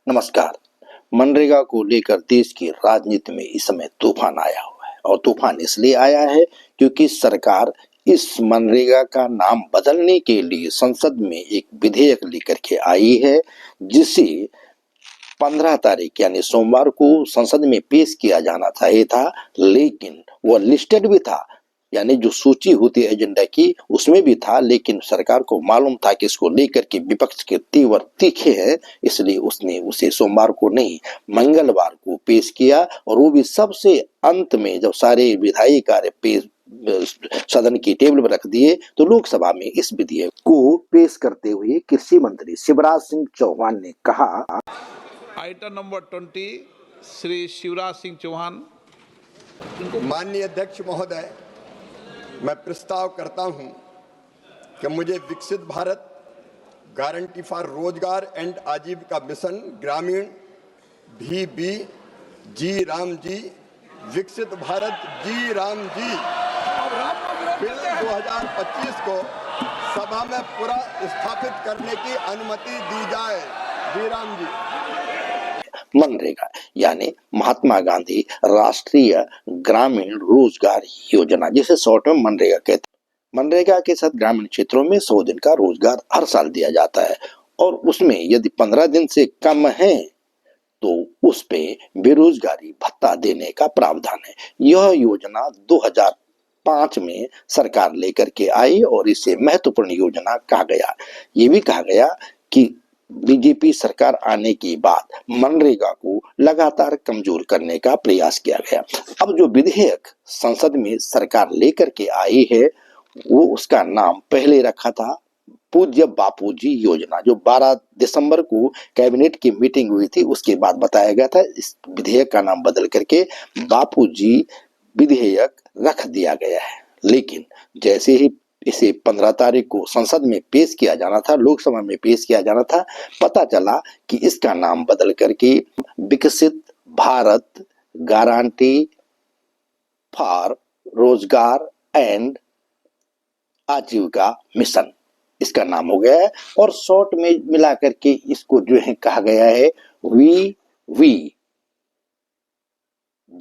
नमस्कार। मनरेगा को लेकर देश की राजनीति में इस समय तूफान आया हुआ है और तूफान इसलिए आया है क्योंकि सरकार इस मनरेगा का नाम बदलने के लिए संसद में एक विधेयक लेकर के आई है, जिसे 15 तारीख यानी सोमवार को संसद में पेश किया जाना चाहिए था, लेकिन वह लिस्टेड भी था, यानी जो सूची होती है एजेंडा की उसमें भी था, लेकिन सरकार को मालूम था कि इसको लेकर के विपक्ष के तीव्र तीखे हैं, इसलिए उसने उसे सोमवार को नहीं मंगलवार को पेश किया। और वो भी सबसे अंत में, जब सारे विधायी कार्य पेश सदन की टेबल पर रख दिए, तो लोकसभा में इस विधेयक को पेश करते हुए कृषि मंत्री शिवराज सिंह चौहान ने कहा, आइटम नंबर 20 श्री शिवराज सिंह चौहान। माननीय अध्यक्ष महोदय, मैं प्रस्ताव करता हूं कि मुझे विकसित भारत गारंटी फॉर रोजगार एंड आजीविका मिशन ग्रामीण VB जी राम जी विकसित भारत जी राम जी बिल 2025 को सभा में पूरा स्थापित करने की अनुमति दी जाए। जी राम जी। मनरेगा यानी महात्मा गांधी राष्ट्रीय ग्रामीण रोजगार योजना, जिसे शॉर्ट में मनरेगा कहते हैं। मनरेगा के साथ ग्रामीण क्षेत्रों में 100 दिन का रोजगार हर साल दिया जाता है और उसमें यदि 15 दिन से कम है तो उस पे बेरोजगारी भत्ता देने का प्रावधान है। यह योजना 2005 में सरकार लेकर के आई और इसे महत्वपूर्ण योजना कहा गया। ये भी कहा गया कि बीजेपी सरकार आने के बाद मनरेगा को लगातार कमजोर करने का प्रयास किया गया। अब जो विधेयक संसद में सरकार लेकर के आई है, वो उसका नाम पहले रखा था पूज्य बापूजी योजना, जो 12 दिसंबर को कैबिनेट की मीटिंग हुई थी उसके बाद बताया गया था। इस विधेयक का नाम बदल करके बापूजी विधेयक रख दिया गया है। लेकिन जैसे ही इसे 15 तारीख को संसद में पेश किया जाना था, लोकसभा में पेश किया जाना था, पता चला कि इसका नाम बदल करके विकसित भारत गारंटी फॉर रोजगार एंड आजीविका मिशन इसका नाम हो गया है। और शॉर्ट में मिला करके इसको जो है कहा गया है VV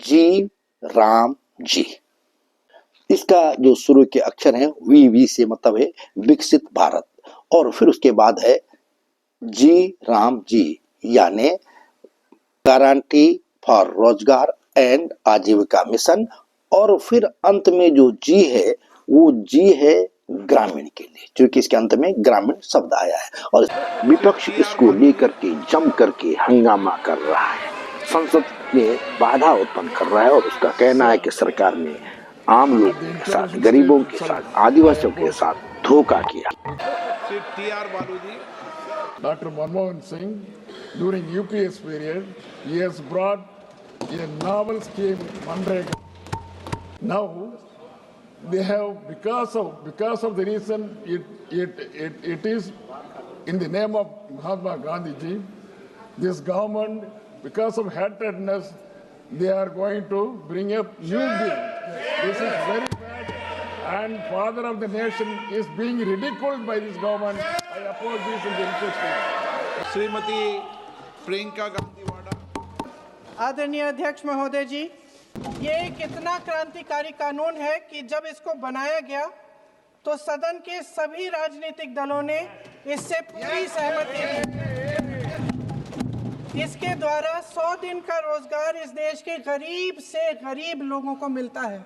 जी राम जी। इसका जो शुरू के अक्षर हैं VV से मतलब है विकसित भारत, और फिर उसके बाद है जी राम जी यानी गारंटी फॉर रोजगार एंड आजीविका मिशन, और फिर अंत में जो जी है वो जी है ग्रामीण के लिए, क्योंकि इसके अंत में ग्रामीण शब्द आया है। और विपक्ष इसको लेकर के जम करके हंगामा कर रहा है, संसद में बाधा उत्पन्न कर रहा है और उसका कहना है कि सरकार ने आम लोगों के साथ, गरीबों के साथ, आदिवासियों के साथ धोखा किया। Dr. Manmohan Singh, during UPS period, he has brought a novel scheme, Manrega. Now, they have, because of the reason it is in the name of Mahatma Gandhi ji, this government, because of hatredness, they are going to bring up new bill. This is very bad, and father of the nation is being ridiculed by this government. I oppose this in the interest. Shrimati Priyanka Gandhi Vadra. आदरणीय अध्यक्ष महोदय जी, ये एक इतना क्रांतिकारी कानून है कि जब इसको बनाया गया तो सदन के सभी राजनीतिक दलों ने इससे पूरी सहमति दी। इसके द्वारा 100 दिन का रोजगार इस देश के गरीब से गरीब लोगों को मिलता है।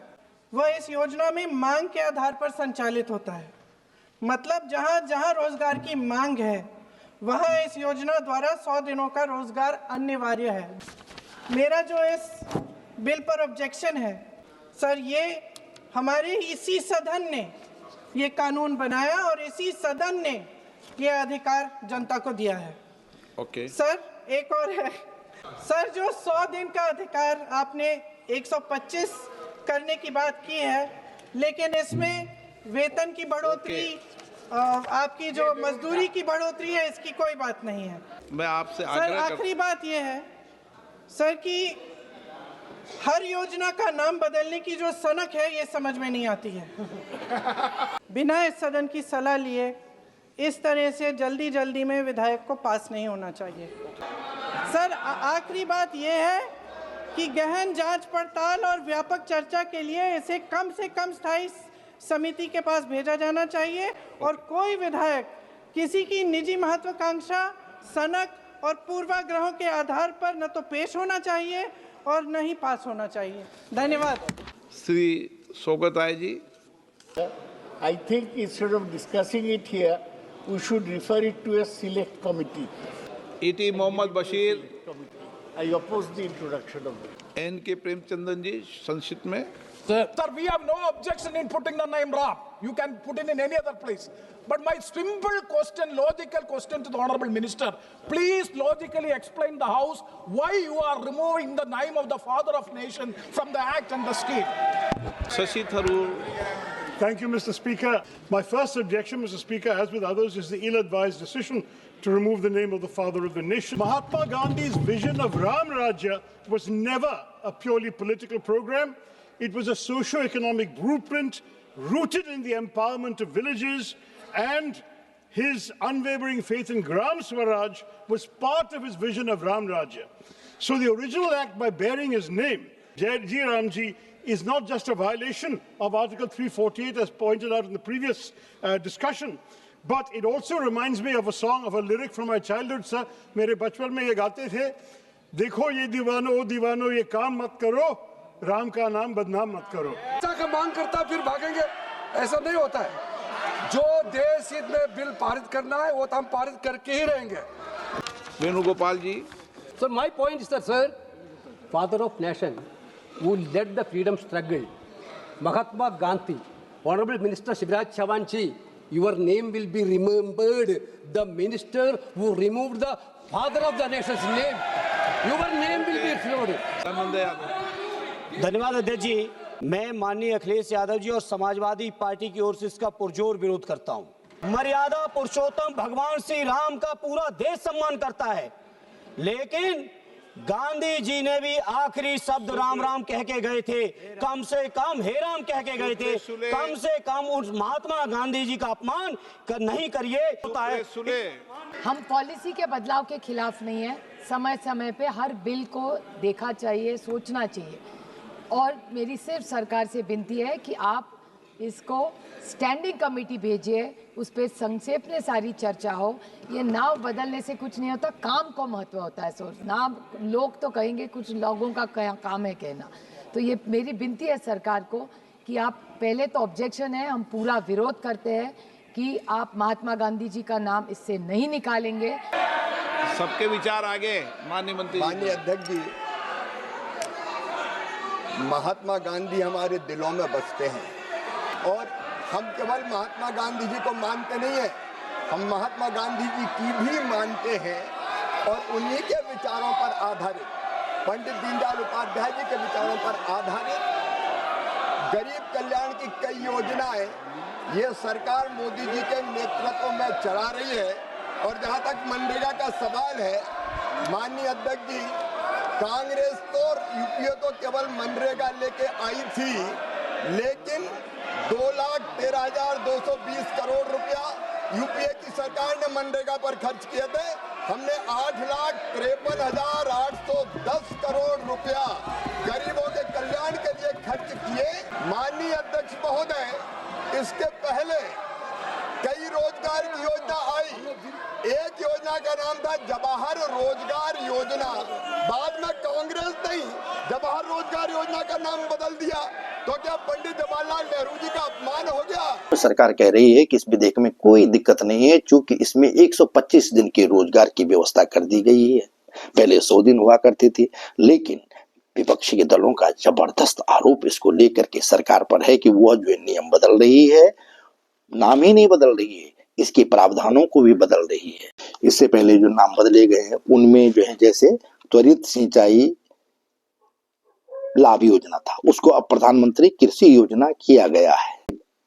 वह इस योजना में मांग के आधार पर संचालित होता है, मतलब जहां जहां रोजगार की मांग है वहां इस योजना द्वारा 100 दिनों का रोजगार अनिवार्य है। मेरा जो इस बिल पर ऑब्जेक्शन है सर, ये हमारे इसी सदन ने ये कानून बनाया और इसी सदन ने ये अधिकार जनता को दिया है। ओके सर, एक और है सर, जो 100 दिन का अधिकार आपने 125 करने की बात की है, लेकिन इसमें वेतन की बढ़ोतरी, आपकी जो मजदूरी की बढ़ोतरी है, इसकी कोई बात नहीं है। मैं आपसे सर, आखिरी बात यह है सर कि हर योजना का नाम बदलने की जो सनक है ये समझ में नहीं आती है। बिना इस सदन की सलाह लिए इस तरह से जल्दी में विधायक को पास नहीं होना चाहिए। सर आखिरी बात यह है कि गहन जांच पड़ताल और व्यापक चर्चा के लिए इसे कम से कम स्थायी समिति के पास भेजा जाना चाहिए और कोई विधायक किसी की निजी महत्वाकांक्षा, सनक और पूर्वाग्रहों के आधार पर न तो पेश होना चाहिए और न ही पास होना चाहिए। धन्यवाद। Shri Shaukat Rai ji. I think instead of discussing it here, we should refer it to a select committee. E.T. Mohammad Bashir। I oppose the introduction of it. N.K. Premchandan जी संक्षिप्त में। Sir, we have no objection in putting the name Ram. You can put it in any other place. But my simple question, logical question to the Honorable Minister, please logically explain the House why you are removing the name of the Father of Nation from the Act and the scheme. Shashi Tharoor। Thank you, Mr. Speaker. My first objection, Mr. Speaker, as with others, is the ill-advised decision to remove the name of the father of the nation. Mahatma Gandhi's vision of Ram Rajya was never a purely political program. It was a socio-economic blueprint rooted in the empowerment of villages, and his unwavering faith in Gram Swaraj was part of his vision of Ram Rajya. So the original act, by bearing his name, Jai Ramji, is not just a violation of Article 348 as pointed out in the previous discussion, but it also reminds me of a song, of a lyric from my childhood, sir. मेरे बचपन में ये गाते थे, देखो ये दीवानो ओ दीवानो ये काम मत करो, राम का नाम बदनाम मत करो। ऐसा का मांग करता फिर भागेंगे, ऐसा नहीं होता है। जो देश हित में बिल पारित करना है वो तो हम पारित करके ही रहेंगे। वेणुगोपाल जी। So my point is that, sir, father of nation who led the freedom struggle, Mahatma Gandhi, Honorable Minister Shivraj Chauhan ji, your name will be remembered. The minister who removed the father of the nation's name, your name will be remembered. धन्यवाद अध्यक्ष जी। मैं माननीय अखिलेश यादव जी और Samajwadi party की ओर से इसका पुरजोर विरोध करता हूं। मर्यादा पुरुषोत्तम भगवान श्री राम का पूरा देश सम्मान करता है, लेकिन गांधी जी ने भी आखिरी शब्द राम राम कह के गए थे, कम से कम हे राम कह के गए थे। कम से कम उस महात्मा गांधी जी का अपमान नहीं करिए। हम पॉलिसी के बदलाव के खिलाफ नहीं है। समय समय पे हर बिल को देखा चाहिए, सोचना चाहिए, और मेरी सिर्फ सरकार से विनती है कि आप इसको स्टैंडिंग कमेटी भेजिए, उस पर संक्षेप में सारी चर्चा हो। ये नाव बदलने से कुछ नहीं होता, काम को महत्व होता है। सोच नाम लोग तो कहेंगे, कुछ लोगों का काम है कहना। तो ये मेरी विनती है सरकार को कि आप पहले तो ऑब्जेक्शन है, हम पूरा विरोध करते हैं कि आप महात्मा गांधी जी का नाम इससे नहीं निकालेंगे। सबके विचार आगे। माननीय मंत्री। माननीय अध्यक्ष जी, महात्मा गांधी हमारे दिलों में बसते हैं और हम केवल महात्मा गांधी जी को मानते नहीं हैं, हम महात्मा गांधी जी की भी मानते हैं और उन्हीं के विचारों पर आधारित, पंडित दीनदयाल उपाध्याय जी के विचारों पर आधारित गरीब कल्याण की कई योजनाएं ये सरकार मोदी जी के नेतृत्व में चला रही है। और जहां तक मनरेगा का सवाल है, माननीय अध्यक्ष जी, कांग्रेस तो यूपीए तो केवल मनरेगा लेके आई थी, लेकिन 2,13,220 करोड़ रुपया यूपीए की सरकार ने मनरेगा पर खर्च किए थे। हमने 8,53,810 करोड़ रुपया गरीबों के कल्याण के लिए खर्च किए। माननीय अध्यक्ष महोदय, इसके पहले कई रोजगार की योजना आई। एक योजना का नाम था जवाहर रोजगार योजना, बाद में कांग्रेस ने जवाहर रोजगार योजना का नाम बदल दिया। तो क्या पंडित जवाहरलाल नेहरू जी का अपमान हो गया? तो सरकार कह रही है कि इस विधेयक में कोई दिक्कत नहीं है, चूंकि इसमें 125 दिन के रोजगार की व्यवस्था कर दी गई है। पहले 100 दिन हुआ करती थी, लेकिन विपक्षी के दलों का जबरदस्त आरोप इसको लेकर के सरकार पर है कि वह जो नियम बदल रही है, नाम ही नहीं बदल रही है, इसके प्रावधानों को भी बदल रही है। इससे पहले जो नाम बदले गए हैं उनमें जो है, जैसे त्वरित सिंचाई लाभ योजना था, उसको अब प्रधानमंत्री कृषि योजना किया गया है।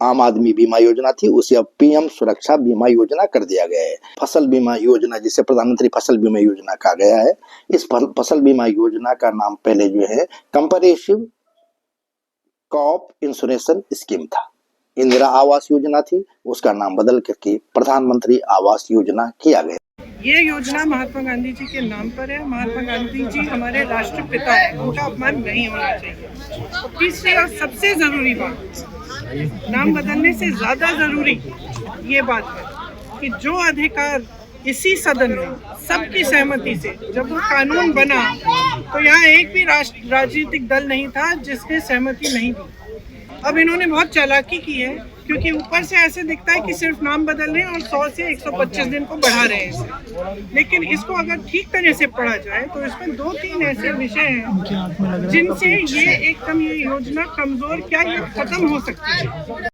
आम आदमी बीमा योजना थी, उसे अब पीएम सुरक्षा बीमा योजना कर दिया गया है। फसल बीमा योजना, जिसे प्रधानमंत्री फसल बीमा योजना कहा गया है, इस फसल बीमा योजना का नाम पहले जो है कंप्रहेंसिव क्रॉप इंश्योरेंस स्कीम था। इंदिरा आवास योजना थी, उसका नाम बदल करके प्रधानमंत्री आवास योजना किया गया। ये योजना महात्मा गांधी जी के नाम पर है। महात्मा गांधी जी हमारे राष्ट्रपिता हैं, उनका अपमान नहीं होना चाहिए। तीसरी और सबसे जरूरी बात, नाम बदलने से ज्यादा जरूरी ये बात है कि जो अधिकार इसी सदन में सबकी सहमति से जब वो कानून बना तो यहाँ एक भी राजनीतिक दल नहीं था जिसने सहमति नहीं दी। अब इन्होंने बहुत चालाकी की है, क्योंकि ऊपर से ऐसे दिखता है कि सिर्फ नाम बदल रहे हैं और 100 से 125 दिन को बढ़ा रहे हैं इसे। लेकिन इसको अगर ठीक तरह से पढ़ा जाए तो इसमें 2-3 ऐसे विषय हैं जिनसे ये एकदम ये योजना कमजोर क्या ये खत्म हो सकती है।